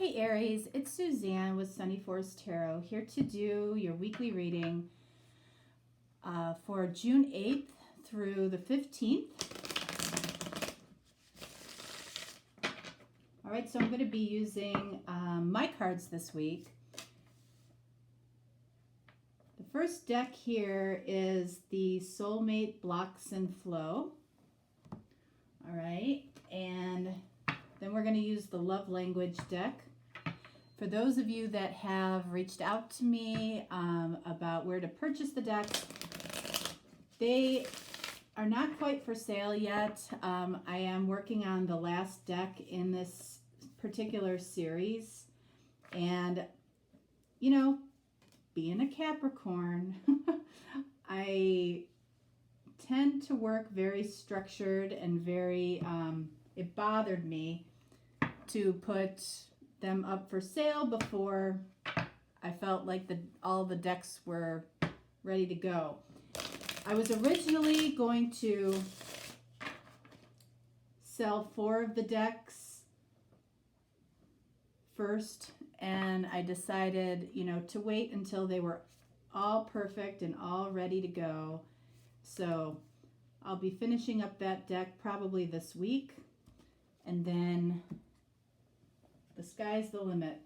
Hey Aries, it's Suzanne with Sunny Forest Tarot here to do your weekly reading for June 8th through the 15th. All right, so I'm going to be using my cards this week. The first deck here is the Soulmate Blocks and Flow. All right, and then we're going to use the Love Language deck. For those of you that have reached out to me about where to purchase the decks, they are not quite for sale yet. I am working on the last deck in this particular series. And, you know, being a Capricorn, I tend to work very structured and very, it bothered me to put them up for sale before I felt like all the decks were ready to go. I was originally going to sell 4 of the decks first, and I decided, to wait until they were all perfect and all ready to go. So I'll be finishing up that deck probably this week, and then the sky's the limit.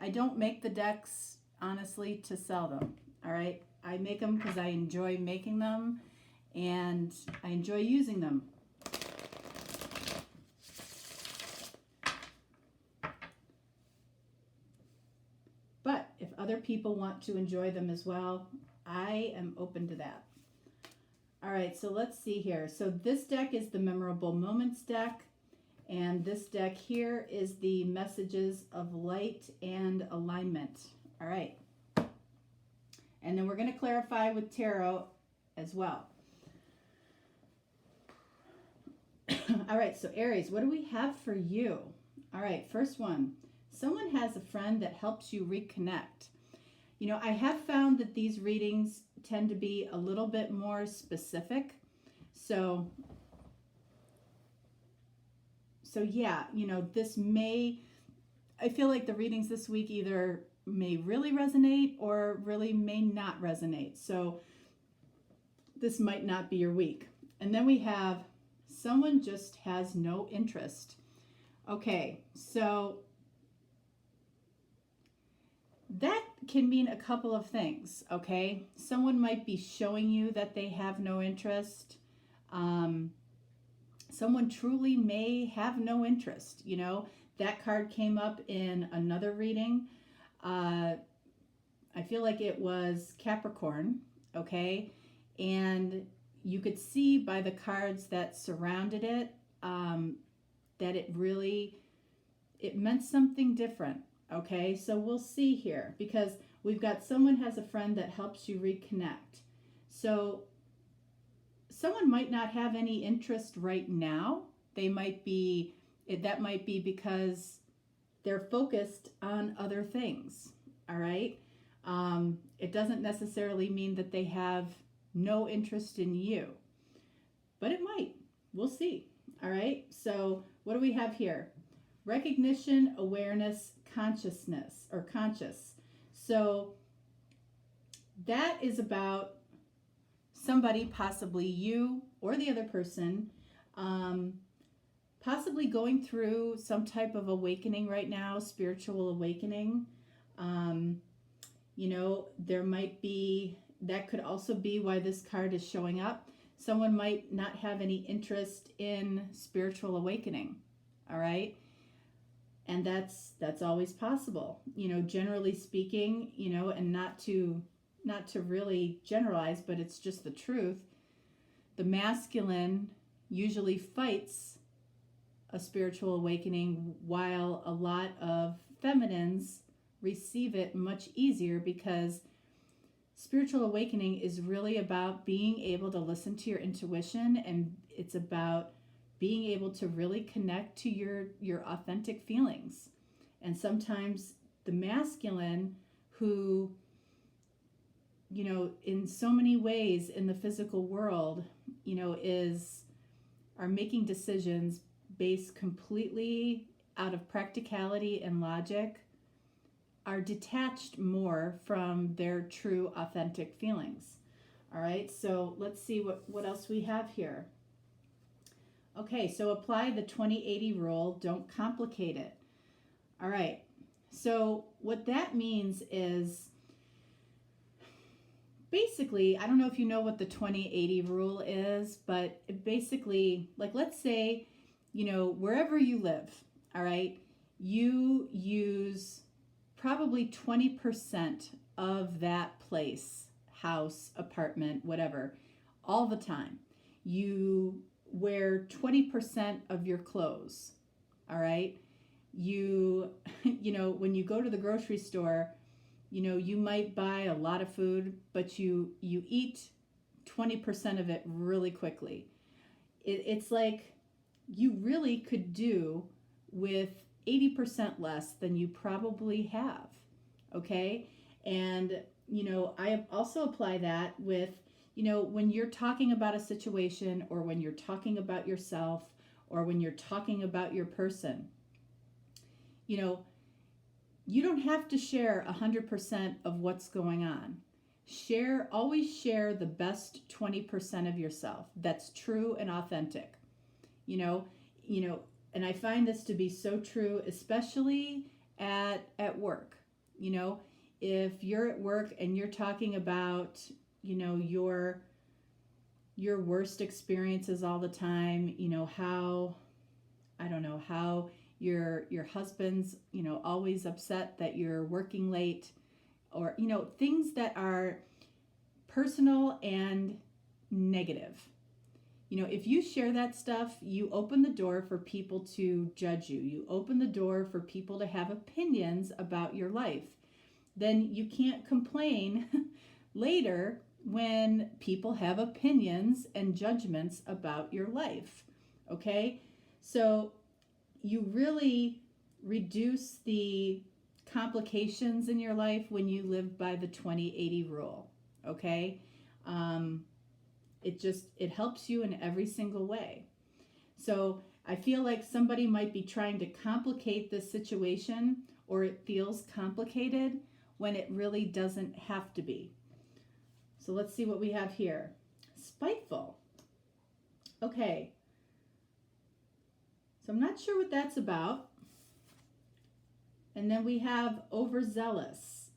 I don't make the decks, honestly, to sell them, all right? I make them because I enjoy making them, and I enjoy using them. But if other people want to enjoy them as well, I am open to that. All right, so let's see here. So this deck is the Memorable Moments deck. And this deck here is the Messages of Light and Alignment. All right. And then we're going to clarify with tarot as well. All right, so Aries, what do we have for you? All right, first one. Someone has a friend that helps you reconnect. I have found that these readings tend to be a little bit more specific. So yeah, this I feel like the readings this week either may really resonate or really may not resonate. So this might not be your week. And then we have someone just has no interest. Okay, so that can mean a couple of things, okay? Someone might be showing you that they have no interest. Someone truly may have no interest. That card came up in another reading. I feel like it was Capricorn, okay? And you could see by the cards that surrounded it that it meant something different, okay? So we'll see here, because we've got someone has a friend that helps you reconnect. So someone might not have any interest right now. That might be because they're focused on other things, all right? It doesn't necessarily mean that they have no interest in you, but it might. We'll see, all right? So what do we have here? Recognition, awareness, consciousness, or conscious. So that is about somebody, possibly you or the other person, possibly going through some type of awakening right now, spiritual awakening. There might be, that could also be why this card is showing up. Someone might not have any interest in spiritual awakening, all right? And that's always possible, generally speaking, and not to really generalize, but it's just the truth. The masculine usually fights a spiritual awakening, while a lot of feminines receive it much easier, because spiritual awakening is really about being able to listen to your intuition, and it's about being able to really connect to your authentic feelings. And sometimes the masculine, who in so many ways in the physical world, are making decisions based completely out of practicality and logic are detached more from their true, authentic feelings. All right, so let's see what else we have here. Okay, so apply the 20/80 rule. Don't complicate it. All right, so what that means is basically, I don't know if you know what the 20/80 rule is, but basically, like let's say, wherever you live, all right, you use probably 20% of that place, house, apartment, whatever, all the time. You wear 20% of your clothes, all right? You when you go to the grocery store, you might buy a lot of food, but you eat 20% of it really quickly. It's like you really could do with 80% less than you probably have. Okay? And, I also apply that with, when you're talking about a situation or when you're talking about yourself or when you're talking about your person, you don't have to share 100% of what's going on. Always share the best 20% of yourself. That's true and authentic. And I find this to be so true, especially at work. If you're at work and you're talking about, your worst experiences all the time, how, I don't know, how your husband's, always upset that you're working late, or, things that are personal and negative. If you share that stuff, you open the door for people to judge you. You open the door for people to have opinions about your life. Then you can't complain later when people have opinions and judgments about your life. Okay? So you really reduce the complications in your life when you live by the 20/80 rule. Okay? It helps you in every single way. So I feel like somebody might be trying to complicate this situation, or it feels complicated when it really doesn't have to be. So let's see what we have here. Spiteful. Okay. So I'm not sure what that's about. And then we have overzealous.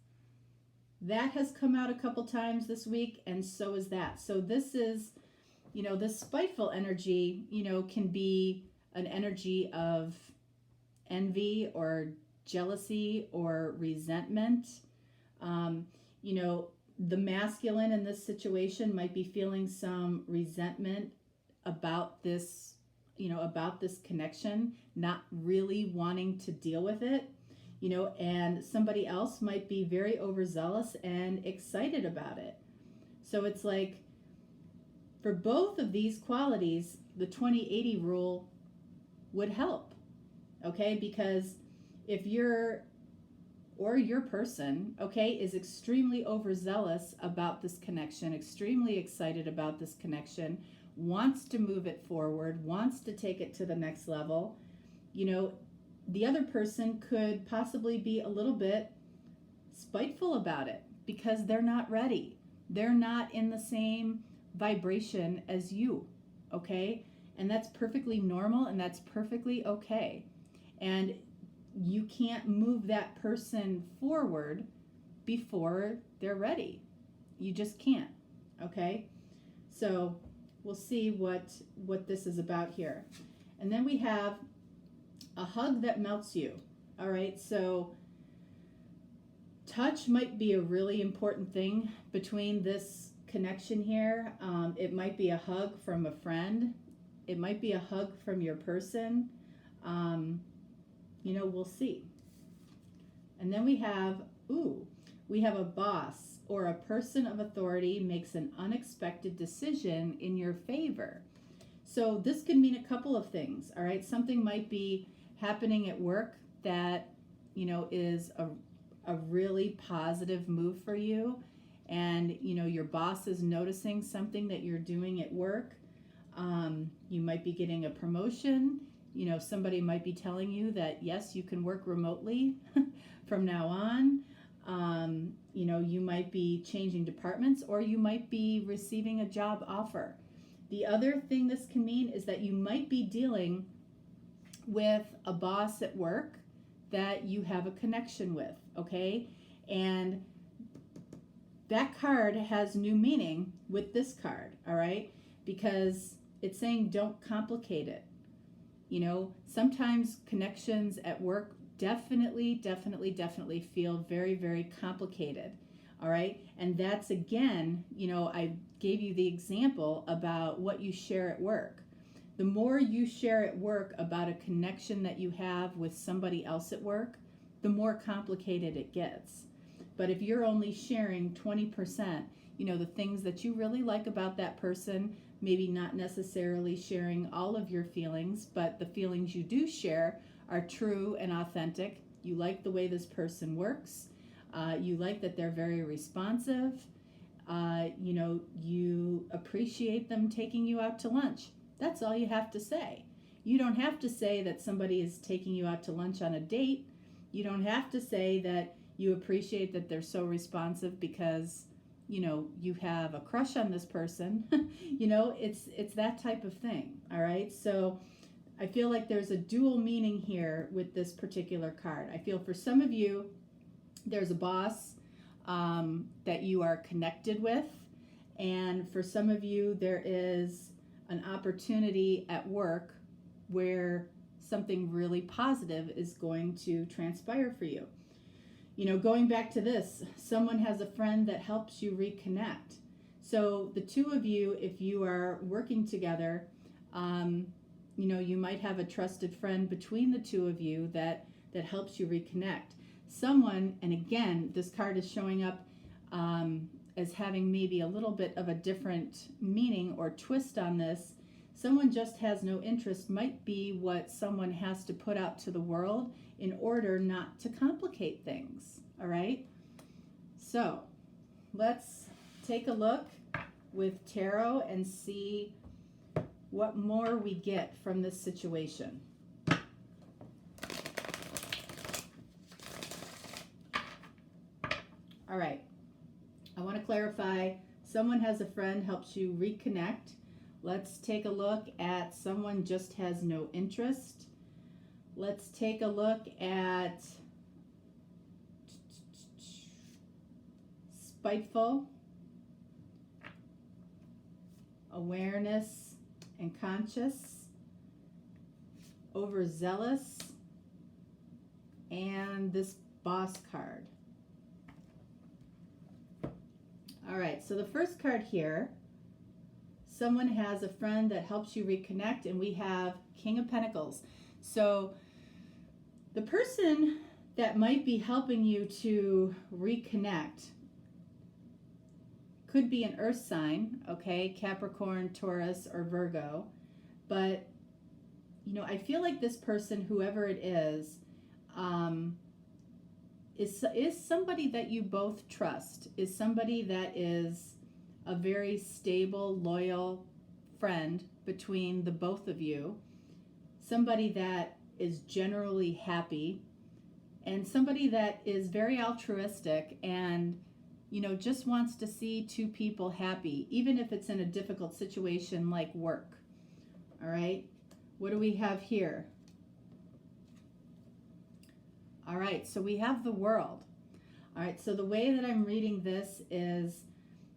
That has come out a couple times this week, and so is that. So this is, this spiteful energy, can be an energy of envy or jealousy or resentment. The masculine in this situation might be feeling some resentment about this, about this connection, not really wanting to deal with it. And somebody else might be very overzealous and excited about it. So it's like, for both of these qualities, the 20/80 rule would help. Okay? Because if your person, okay, is extremely overzealous about this connection, extremely excited about this connection, wants to move it forward, wants to take it to the next level, the other person could possibly be a little bit spiteful about it because they're not ready. They're not in the same vibration as you, okay? And that's perfectly normal and that's perfectly okay. And you can't move that person forward before they're ready. You just can't, okay? So we'll see what this is about here. And then we have a hug that melts you. All right, so touch might be a really important thing between this connection here. It might be a hug from a friend. It might be a hug from your person. We'll see. And then we have a boss or a person of authority makes an unexpected decision in your favor. So this could mean a couple of things, all right? Something might be happening at work that, is a really positive move for you. And, your boss is noticing something that you're doing at work. You might be getting a promotion. somebody might be telling you that, yes, you can work remotely from now on. You might be changing departments, or you might be receiving a job offer. The other thing this can mean is that you might be dealing with a boss at work that you have a connection with, okay? And that card has new meaning with this card, all right? Because it's saying don't complicate it. Sometimes connections at work definitely feel very, very complicated, all right? And that's, again, I gave you the example about what you share at work. The more you share at work about a connection that you have with somebody else at work, the more complicated it gets. But if you're only sharing 20%, the things that you really like about that person, maybe not necessarily sharing all of your feelings, but the feelings you do share are true and authentic. You like the way this person works. You like that they're very responsive. You appreciate them taking you out to lunch. That's all you have to say. You don't have to say that somebody is taking you out to lunch on a date. You don't have to say that you appreciate that they're so responsive because, you have a crush on this person. It's that type of thing, all right? So I feel like there's a dual meaning here with this particular card. I feel for some of you, there's a boss that you are connected with. And for some of you, there is an opportunity at work where something really positive is going to transpire for you. Going back to this, someone has a friend that helps you reconnect. So the two of you, if you are working together, you might have a trusted friend between the two of you that helps you reconnect. Someone, and again, this card is showing up as having maybe a little bit of a different meaning or twist on this. Someone just has no interest might be what someone has to put out to the world in order not to complicate things, all right? So let's take a look with tarot and see what more we get from this situation. All right, I want to clarify, someone has a friend, helps you reconnect. Let's take a look at someone just has no interest. Let's take a look at spiteful, awareness and conscious, overzealous, and this boss card. All right, so the first card here, someone has a friend that helps you reconnect, and we have King of Pentacles. So the person that might be helping you to reconnect could be an earth sign, okay, Capricorn, Taurus, or Virgo. But, I feel like this person, whoever it is somebody that you both trust, is somebody that is a very stable, loyal friend between the both of you, somebody that is generally happy, and somebody that is very altruistic and, just wants to see two people happy, even if it's in a difficult situation like work. All right, what do we have here? All right, so we have the World. All right, so the way that I'm reading this is,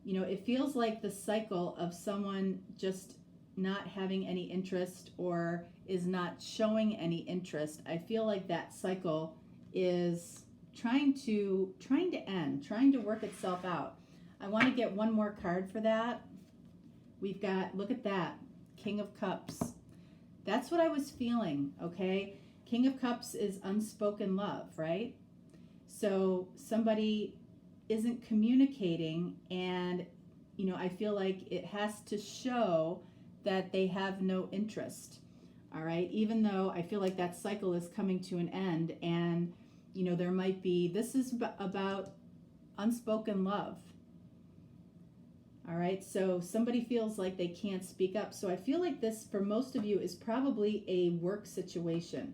it feels like the cycle of someone just not having any interest or is not showing any interest. I feel like that cycle is trying to end, trying to work itself out. I want to get one more card for that. We've got, look at that, King of Cups. That's what I was feeling, okay? King of Cups is unspoken love, right? So somebody isn't communicating, and I feel like it has to show that they have no interest. All right, even though I feel like that cycle is coming to an end, and there might be, this is about unspoken love. All right, so somebody feels like they can't speak up. So I feel like this, for most of you, is probably a work situation.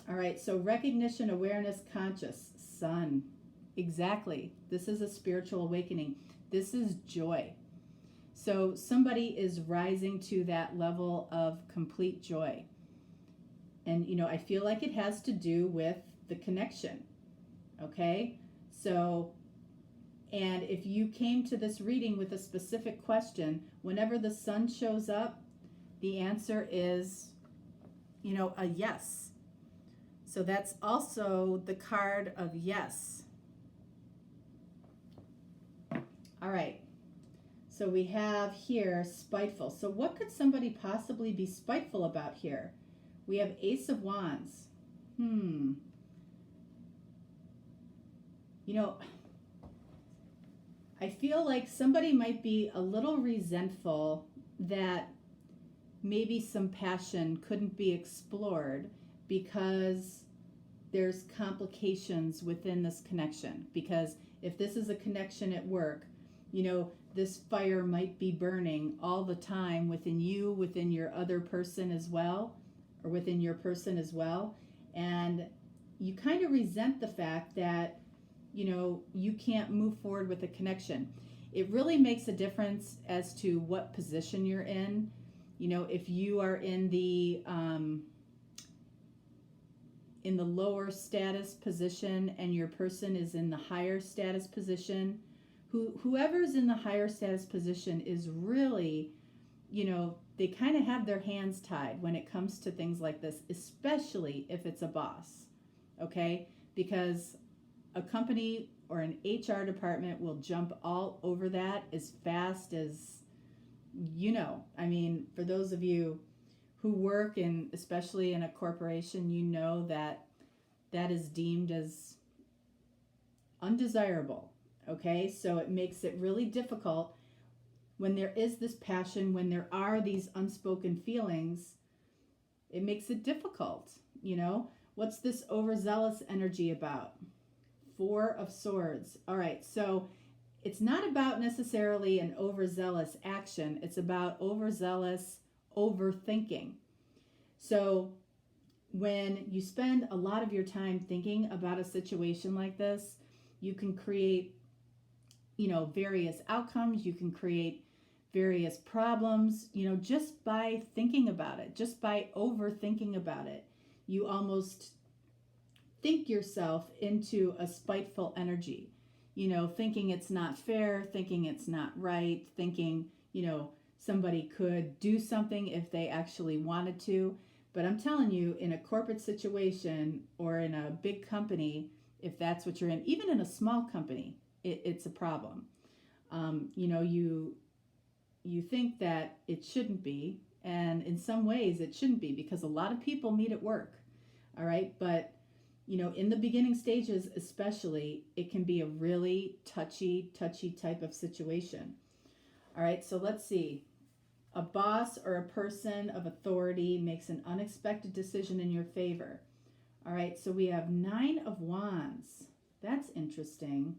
All right, so recognition, awareness, conscious, sun. Exactly. This is a spiritual awakening. This is joy. So somebody is rising to that level of complete joy. And, I feel like it has to do with the connection. Okay? So, and if you came to this reading with a specific question, whenever the sun shows up, the answer is, a yes. So that's also the card of yes. All right. So we have here spiteful. So what could somebody possibly be spiteful about here? We have Ace of Wands. I feel like somebody might be a little resentful that maybe some passion couldn't be explored because there's complications within this connection. Because if this is a connection at work, this fire might be burning all the time within you, within your other person as well, or within your person as well. And you kind of resent the fact that, you can't move forward with a connection. It really makes a difference as to what position you're in. If you are in the lower status position and your person is in the higher status position, whoever's in the higher status position is really, they kind of have their hands tied when it comes to things like this, especially if it's a boss, okay? Because a company or an HR department will jump all over that as fast as, for those of you who work in, especially in a corporation, that is deemed as undesirable. Okay, so it makes it really difficult when there is this passion, when there are these unspoken feelings. It makes it difficult. What's this overzealous energy about? Four of Swords. All right, so it's not about necessarily an overzealous action. It's about overzealous overthinking. So when you spend a lot of your time thinking about a situation like this, you can create, various outcomes. You can create various problems, just by thinking about it, just by overthinking about it. You almost think yourself into a spiteful energy, thinking it's not fair, thinking it's not right, thinking, somebody could do something if they actually wanted to. But I'm telling you, in a corporate situation or in a big company, if that's what you're in, even in a small company, it's a problem. You think that it shouldn't be, and in some ways it shouldn't be, because a lot of people meet at work. All right, but in the beginning stages especially, it can be a really touchy type of situation. All right, so let's see. A boss or a person of authority makes an unexpected decision in your favor. All right, so we have 9 of Wands. That's interesting.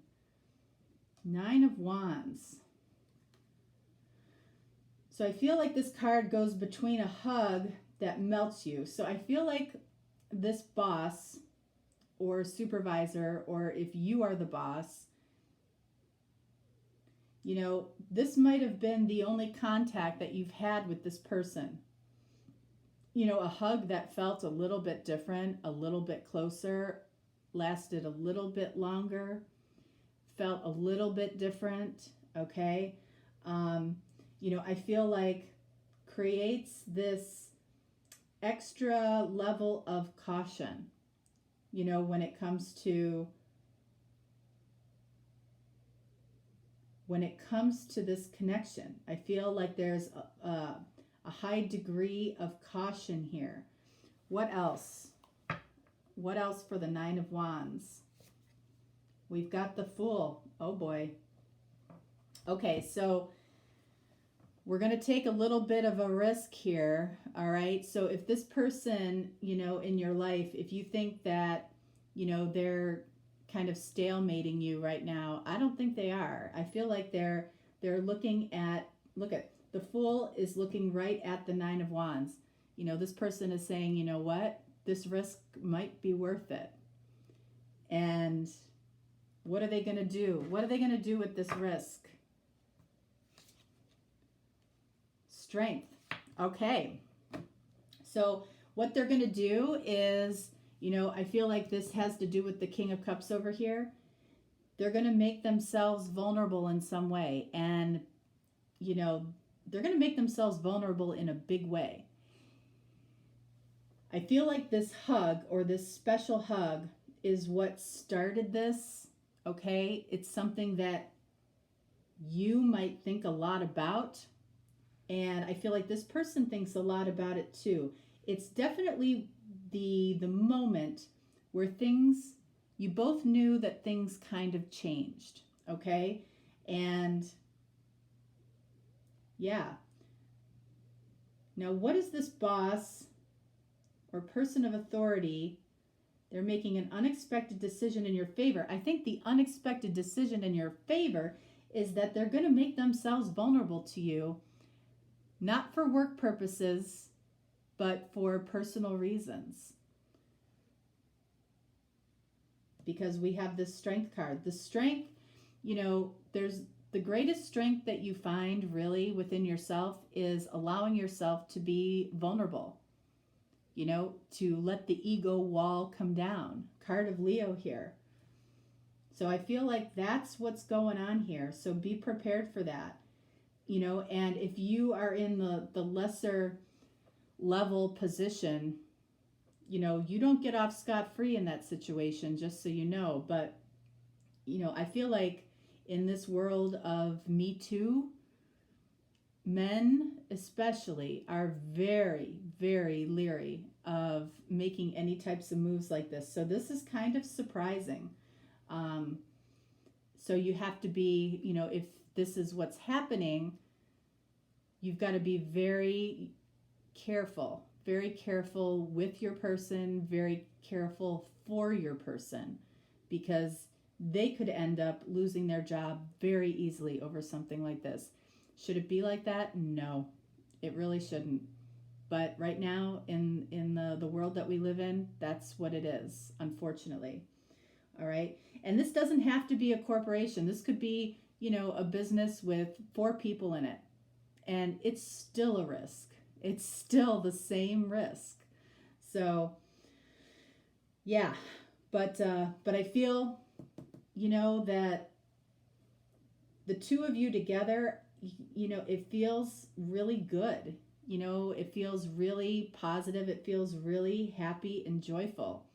9 of Wands. So I feel like this card goes between a hug that melts you. So I feel like this boss or supervisor, or if you are the boss, this might have been the only contact that you've had with this person. A hug that felt a little bit different, a little bit closer, lasted a little bit longer, felt a little bit different, okay? I feel like creates this extra level of caution, when it comes to this connection. I feel like there's a high degree of caution here. What else? What else for the 9 of Wands? We've got the Fool. Oh boy. Okay, so we're going to take a little bit of a risk here. All right. So if this person, in your life, if you think that, they're kind of stalemating you right now. I don't think they are. I feel like they're looking at, look at, the Fool is looking right at the Nine of Wands. You know, this person is saying, you know what? This risk might be worth it. And what are they going to do? What are they going to do with this risk? Strength. Okay. So what they're going to do is, you know, I feel like this has to do with the King of Cups over here. They're going to make themselves vulnerable in some way. And, you know, they're going to make themselves vulnerable in a big way. I feel like this hug, or this special hug, is what started this, okay? It's something that you might think a lot about, and I feel like this person thinks a lot about it too. It's definitely the moment where things, you both knew that things kind of changed, okay? And yeah. Now, what is this boss or person of authority? They're making an unexpected decision in your favor. I think the unexpected decision in your favor is that they're going to make themselves vulnerable to you, not for work purposes, but for personal reasons. Because we have this Strength card. The Strength, you know, there's the greatest strength that you find really within yourself is allowing yourself to be vulnerable. You know, to let the ego wall come down. Card of Leo here. So I feel like that's what's going on here. So be prepared for that. You know, and if you are in the lesser level position, you know, you don't get off scot-free in that situation, just so you know. But, you know, I feel like in this world of Me Too, men especially are very, very leery of making any types of moves like this. So this is kind of surprising. So you have to be, you know, if this is what's happening, you've got to be very careful with your person, very careful for your person, because they could end up losing their job very easily over something like this. Should it be like that? No, it really shouldn't. But right now, in the world that we live in, that's what it is, unfortunately. All right. And this doesn't have to be a corporation. This could be, you know, a business with 4 people in it. And it's still a risk. It's still the same risk. So, yeah. But I feel, you know, that the two of you together, you know, it feels really good. You know, it feels really positive. It feels really happy and joyful.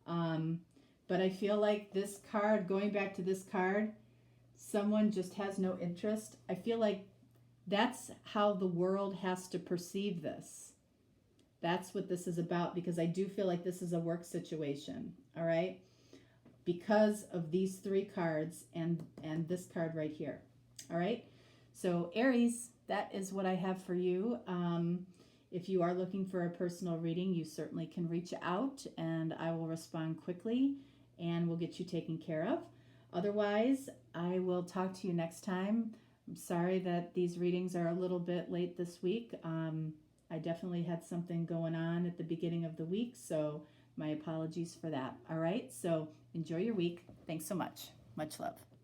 But I feel like this card, going back to this card, someone just has no interest. I feel like that's how the world has to perceive this. That's what this is about, because I do feel like this is a work situation, all right? Because of these 3 cards and this card right here, all right? So Aries, that is what I have for you. If you are looking for a personal reading, you certainly can reach out and I will respond quickly and we'll get you taken care of. Otherwise, I will talk to you next time. I'm sorry that these readings are a little bit late this week. I definitely had something going on at the beginning of the week, so my apologies for that. All right, so enjoy your week. Thanks so much. Much love.